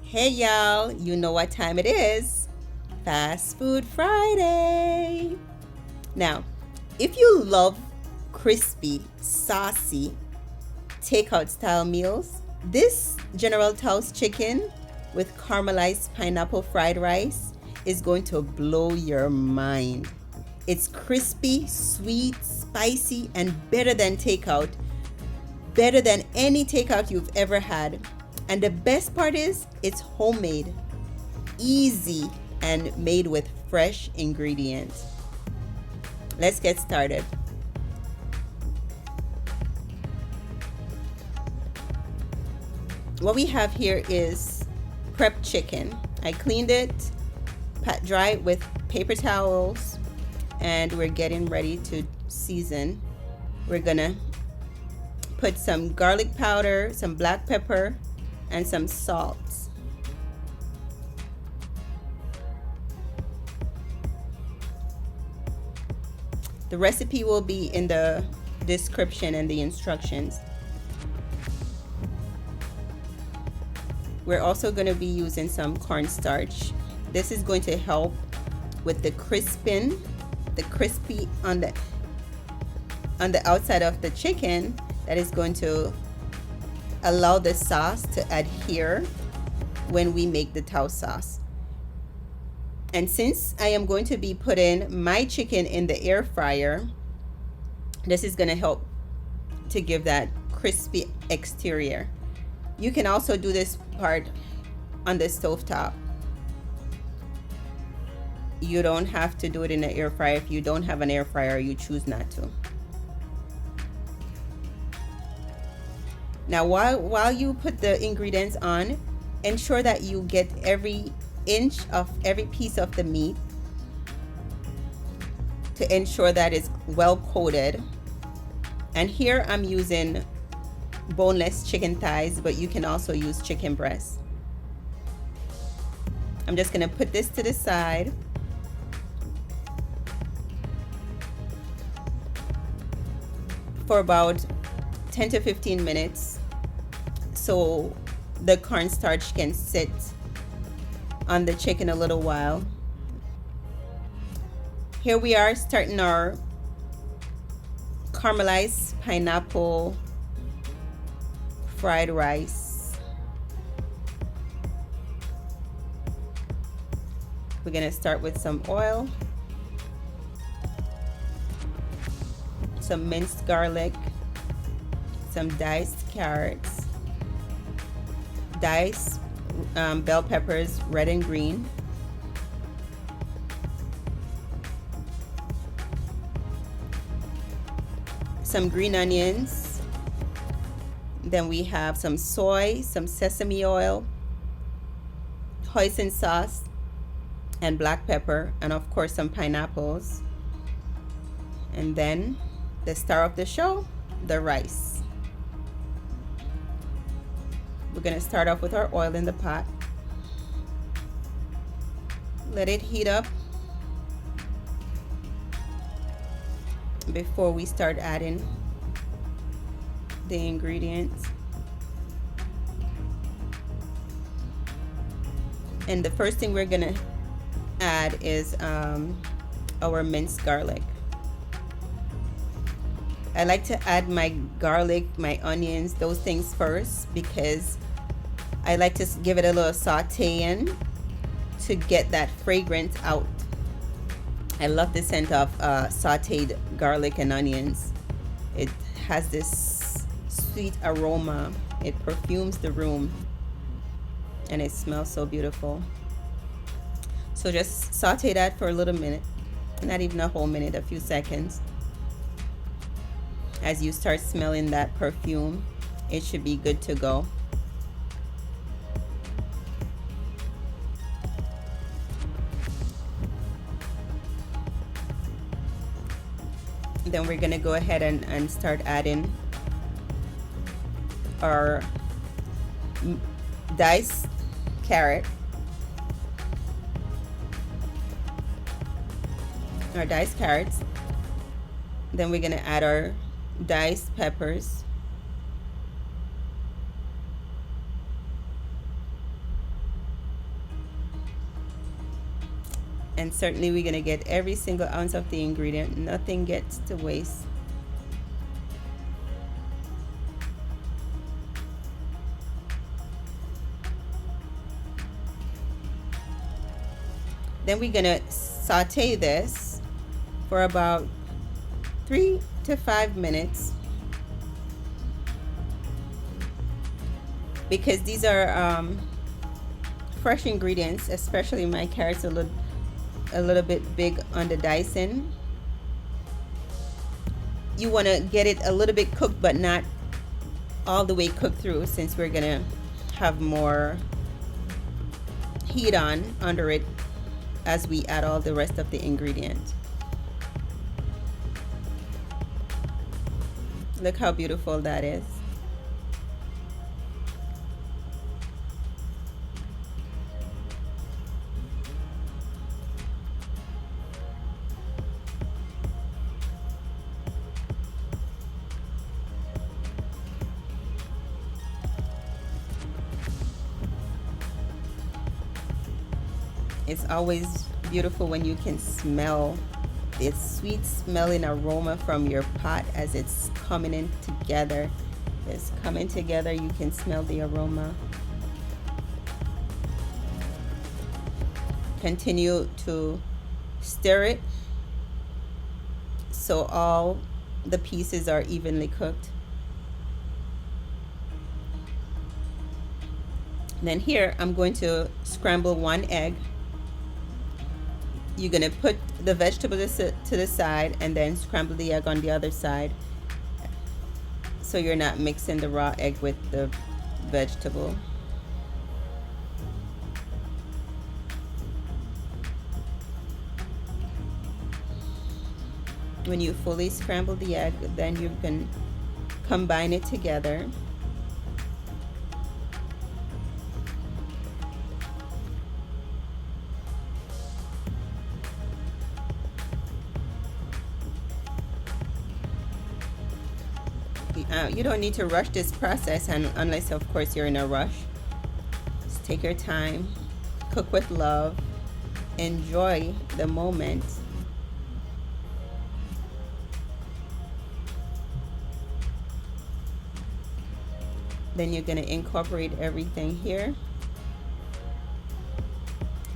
Hey y'all, you know what time it is. Fast Food Friday. Now, if you love crispy, saucy, takeout style meals, this General Tso's chicken with caramelized pineapple fried rice is going to blow your mind. It's crispy, sweet, spicy, and better than takeout, better than any takeout you've ever had. And the best part is, it's homemade, easy, and made with fresh ingredients. Let's get started. What we have here is prep chicken. I cleaned it, pat dry it with paper towels, and we're getting ready to season. We're gonna put some garlic powder, some black pepper, and some salt. The recipe will be in the description and the instructions. We're also going to be using some cornstarch. This is going to help with the crispy on the outside of the chicken. That is going to allow the sauce to adhere when we make the Tso sauce. And since I am going to be putting my chicken in the air fryer, this is going to help to give that crispy exterior. You can also do this part on the stovetop. You don't have to do it in the air fryer. If you don't have an air fryer, you choose not to. Now, while you put the ingredients on, ensure that you get every inch of every piece of the meat to ensure that it's well coated. And here I'm using boneless chicken thighs, but you can also use chicken breasts. I'm just gonna put this to the side. For about 10 to 15 minutes so the cornstarch can sit on the chicken a little while. Here we are starting our caramelized pineapple fried rice. We're gonna start with some oil, some minced garlic, some diced carrots, diced bell peppers, red and green, some green onions. Then we have some soy, some sesame oil, hoisin sauce, and black pepper, and of course some pineapples. And then the star of the show, the rice. We're gonna start off with our oil in the pot. Let it heat up before we start adding the ingredients. And the first thing we're gonna add is our minced garlic. I like to add my garlic, my onions, those things first, because I like to give it a little sauteing to get that fragrance out. I love the scent of sauteed garlic and onions. It has this sweet aroma. It perfumes the room and it smells so beautiful. So just saute that for a little minute, not even a whole minute, a few seconds. As you start smelling that perfume, it should be good to go. Then we're gonna go ahead and start adding our diced carrot, Then we're gonna add our diced peppers, And certainly we're going to get every single ounce of the ingredient. Nothing gets to waste. Then we're going to saute this for about 3 to 5 minutes, because these are fresh ingredients, especially my carrots a little bit big on the dicing. You want to get it a little bit cooked, but not all the way cooked through, since we're gonna have more heat on under it as we add all the rest of the ingredients. Look how beautiful that is. It's always beautiful when you can smell this sweet smelling aroma from your pot as it's coming in together. It's coming together, you can smell the aroma. Continue to stir it so all the pieces are evenly cooked. Then here I'm going to scramble 1 egg. You're going to put the vegetable to the side and then scramble the egg on the other side, so you're not mixing the raw egg with the vegetable. When you fully scramble the egg, then you can combine it together. You don't need to rush this process, and unless of course you're in a rush. Just take your time, cook with love, enjoy the moment. Then you're going to incorporate everything here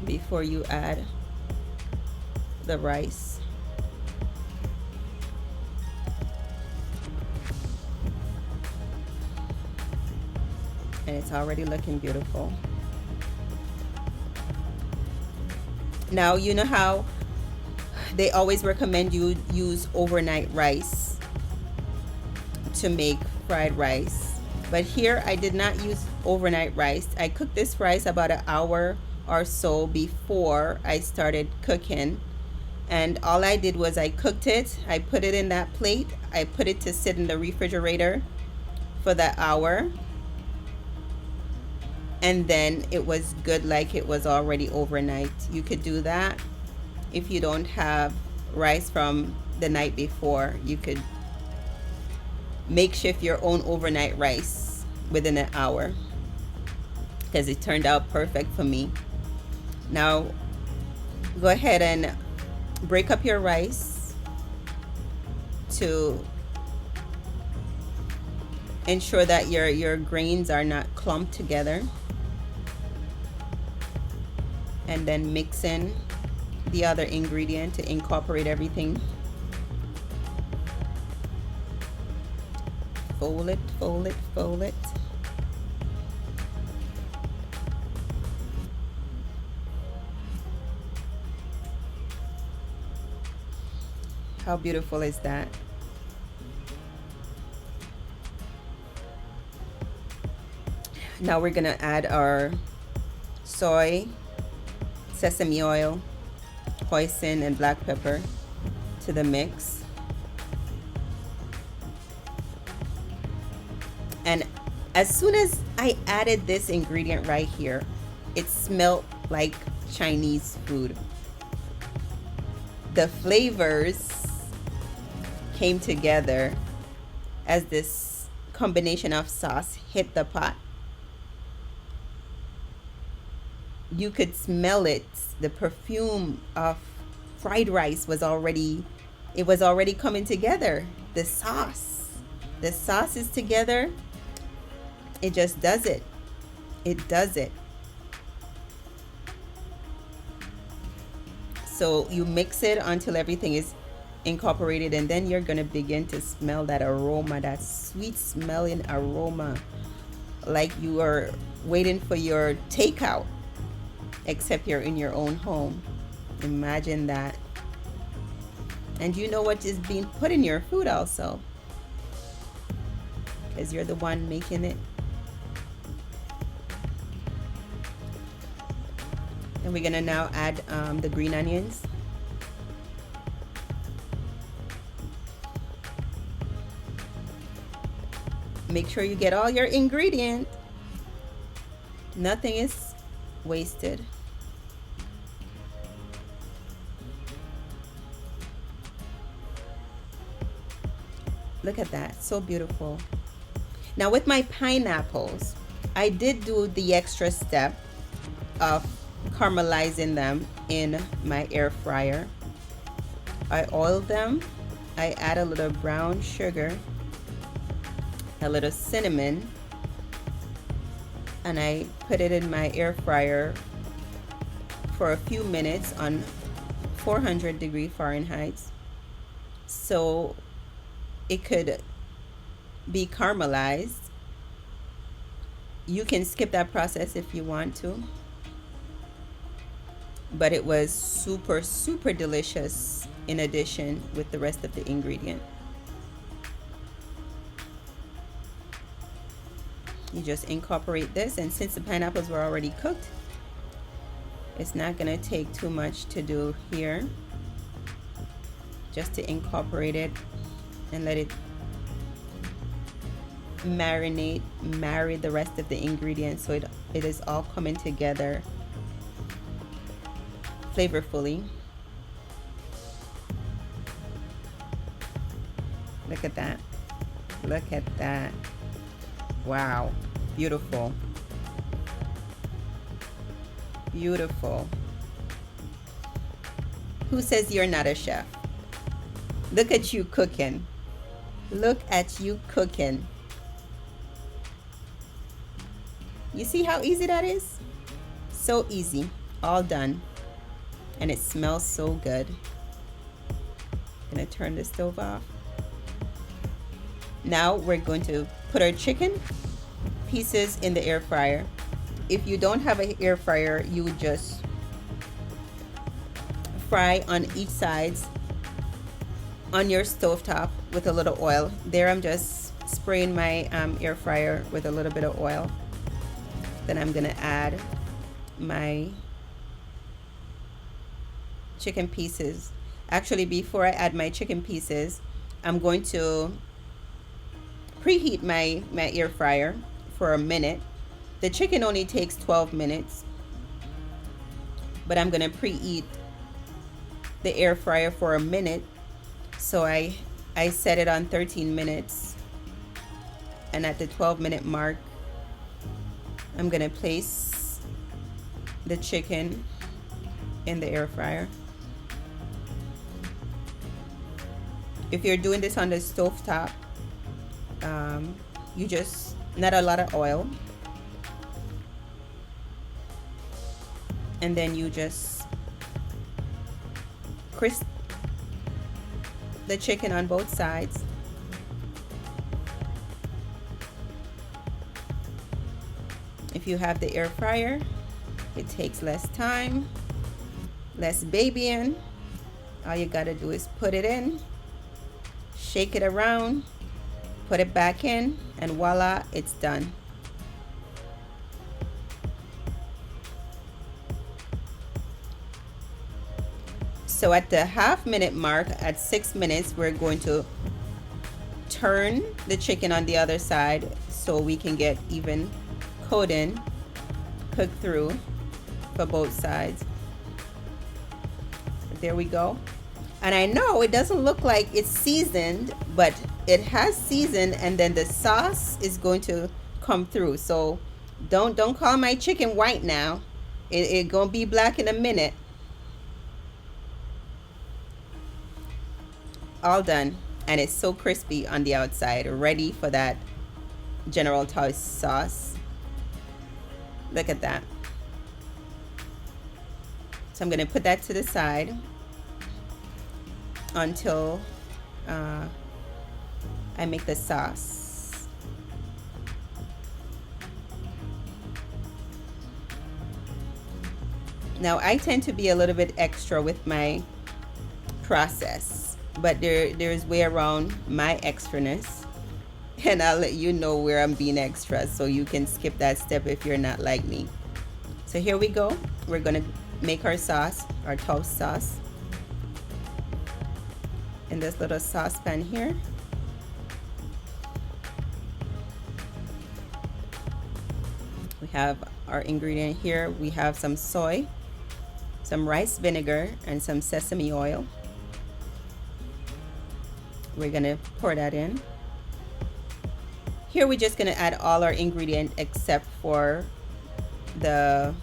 before you add the rice. And it's already looking beautiful. Now, you know how they always recommend you use overnight rice to make fried rice, but here I did not use overnight rice. I cooked this rice about an hour or so before I started cooking, and all I did was I cooked it, I put it in that plate, I put it to sit in the refrigerator for that hour, and then it was good like it was already overnight. You could do that if you don't have rice from the night before. You could makeshift your own overnight rice within an hour, because it turned out perfect for me. Now go ahead and break up your rice to ensure that your grains are not clumped together, and then mix in the other ingredient to incorporate everything. Fold it, fold it, fold it. How beautiful is that? Now we're gonna add our soy, sesame oil, hoisin, and black pepper to the mix. And as soon as I added this ingredient right here, it smelled like Chinese food. The flavors came together as this combination of sauce hit the pot. You could smell it. The perfume of fried rice was already, it was already coming together. The sauce is together. It just does it. It does it. So you mix it until everything is incorporated, and then you're gonna begin to smell that aroma, that sweet smelling aroma, like you are waiting for your takeout, except you're in your own home. Imagine that. And you know what is being put in your food also, because you're the one making it. And we're gonna now add the green onions. Make sure you get all your ingredients. Nothing is wasted. Look at that, so beautiful. Now with my pineapples, I did do the extra step of caramelizing them in my air fryer. I oiled them. I add a little brown sugar, a little cinnamon, and I put it in my air fryer for a few minutes on 400 Fahrenheit so it could be caramelized. You can skip that process if you want to, but it was super, super delicious in addition with the rest of the ingredient. You just incorporate this, and since the pineapples were already cooked, it's not gonna take too much to do here. Just to incorporate it and let it marinate, marry the rest of the ingredients so it is all coming together flavorfully. Look at that. Look at that. Wow. Beautiful. Beautiful. Who says you're not a chef? Look at you cooking. Look at you cooking. You see how easy that is? So easy. All done. And it smells so good. I'm gonna turn the stove off. Now we're going to put our chicken pieces in the air fryer. If you don't have an air fryer, you would just fry on each sides on your stovetop with a little oil. There I'm just spraying my air fryer with a little bit of oil. Then I'm gonna add my chicken pieces. Actually, before I add my chicken pieces, I'm going to preheat my air fryer for a minute. The chicken only takes 12 minutes, but I'm gonna preheat the air fryer for a minute. So I set it on 13 minutes, and at the 12-minute mark, I'm gonna place the chicken in the air fryer. If you're doing this on the stovetop, you just, not a lot of oil, and then you just crisp the chicken on both sides. If you have the air fryer, it takes less time, less babying. All you gotta do is put it in, shake it around, put it back in, and voila, it's done. So at the half-minute mark, at 6 minutes, we're going to turn the chicken on the other side so we can get even coating cooked through for both sides. There we go. And I know it doesn't look like it's seasoned, but it has seasoned, and then the sauce is going to come through. So don't call my chicken white now. It gonna be black in a minute. All done. And it's so crispy on the outside, ready for that General Tso sauce. Look at that. So I'm gonna put that to the side until I make the sauce. Now I tend to be a little bit extra with my process, but there's way around my extraness, and I'll let you know where I'm being extra, so you can skip that step if you're not like me. So here we go. We're gonna make our sauce, our toast sauce, in this little saucepan here. We have our ingredient here. We have some soy, some rice vinegar, and some sesame oil. We're gonna pour that in. Here we're just gonna add all our ingredient except for the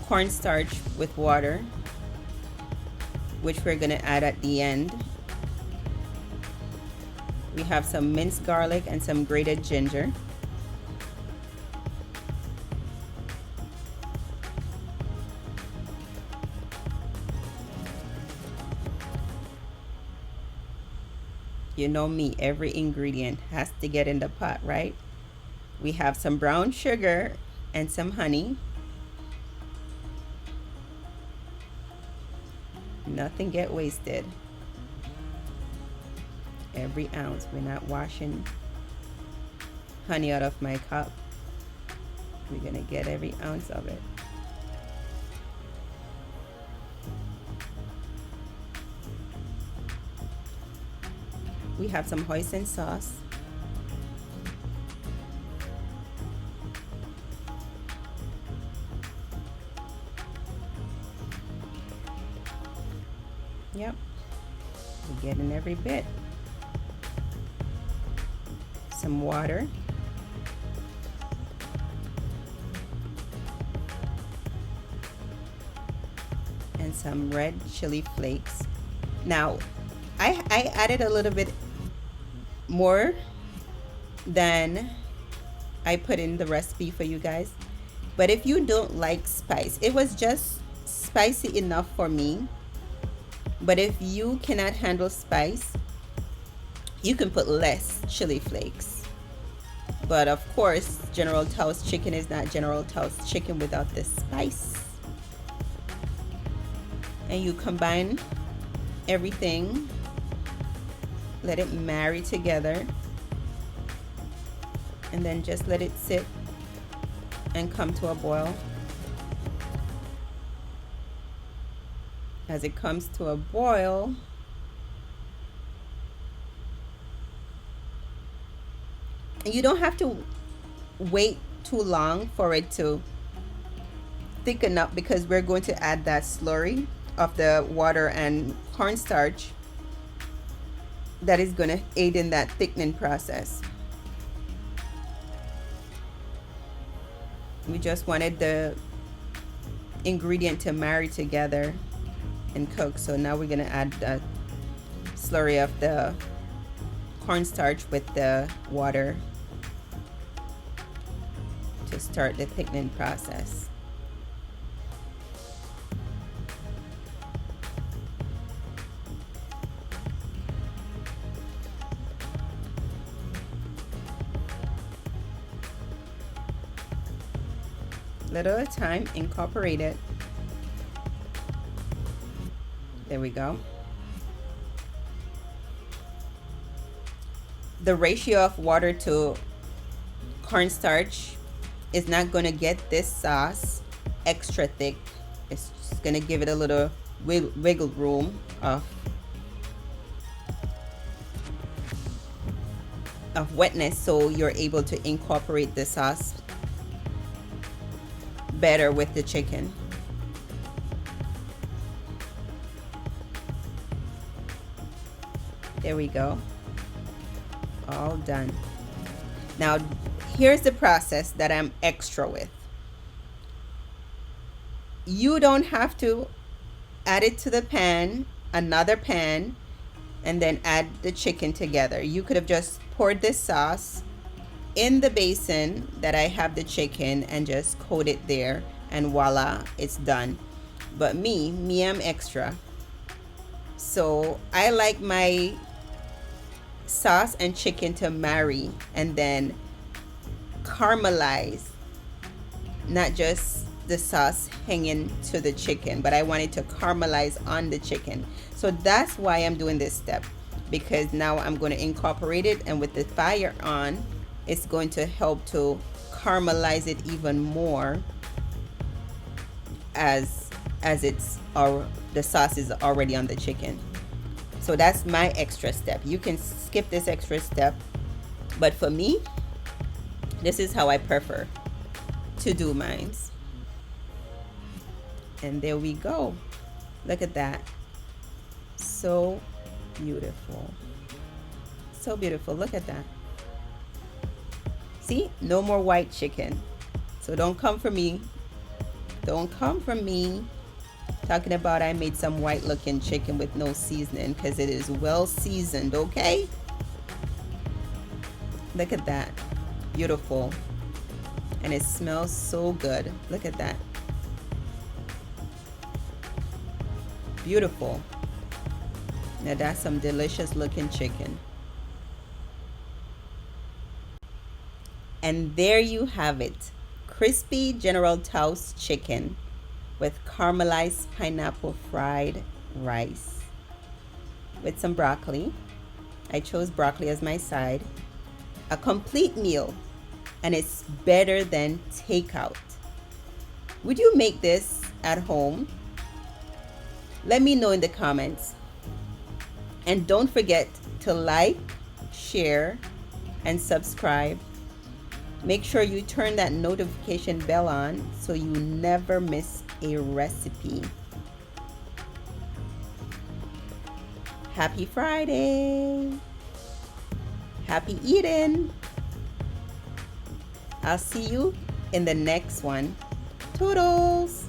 cornstarch with water, which we're gonna add at the end. We have some minced garlic and some grated ginger. You know me, every ingredient has to get in the pot, right? We have some brown sugar and some honey. Nothing get wasted. Every ounce. We're not washing honey out of my cup. We're gonna get every ounce of it. We have some hoisin sauce. Yep, we're getting every bit. Some water. And some red chili flakes. Now, I added a little bit more than I put in the recipe for you guys. But if you don't like spice, it was just spicy enough for me. But if you cannot handle spice, you can put less chili flakes. But of course, General Tso's chicken is not General Tso's chicken without the spice. And you combine everything, let it marry together, and then just let it sit and come to a boil. As it comes to a boil, and you don't have to wait too long for it to thicken up, because we're going to add that slurry of the water and cornstarch that is going to aid in that thickening process. We just wanted the ingredient to marry together and cook. So now we're going to add the slurry of the cornstarch with the water to start the thickening process. Little at a time, incorporate it. There we go. The ratio of water to cornstarch is not going to get this sauce extra thick. It's just going to give it a little wiggle room of wetness, so you're able to incorporate the sauce better with the chicken. There we go. All done. Now here's the process that I'm extra with. You don't have to add it to the pan, another pan, and then add the chicken together. You could have just poured this sauce in the basin that I have the chicken and just coat it there, and voila, it's done. But me, I'm extra. So I like my sauce and chicken to marry and then caramelize, not just the sauce hanging to the chicken, but I want it to caramelize on the chicken. So that's why I'm doing this step, because now I'm going to incorporate it, and with the fire on, it's going to help to caramelize it even more as it's, or the sauce is already on the chicken. So that's my extra step. You can skip this extra step, but for me, this is how I prefer to do mine. And there we go. Look at that. So beautiful. So beautiful. Look at that. See, no more white chicken. So don't come for me. Don't come for me talking about I made some white looking chicken with no seasoning, because it is well seasoned, okay? Look at that. Beautiful. And it smells so good. Look at that. Beautiful. Now that's some delicious looking chicken. And there you have it. Crispy General Tso chicken with caramelized pineapple fried rice with some broccoli. I chose broccoli as my side. A complete meal, and it's better than takeout. Would you make this at home? Let me know in the comments. And don't forget to like, share, and subscribe. Make sure you turn that notification bell on so you never miss a recipe. Happy Friday. Happy eating. I'll see you in the next one. Toodles.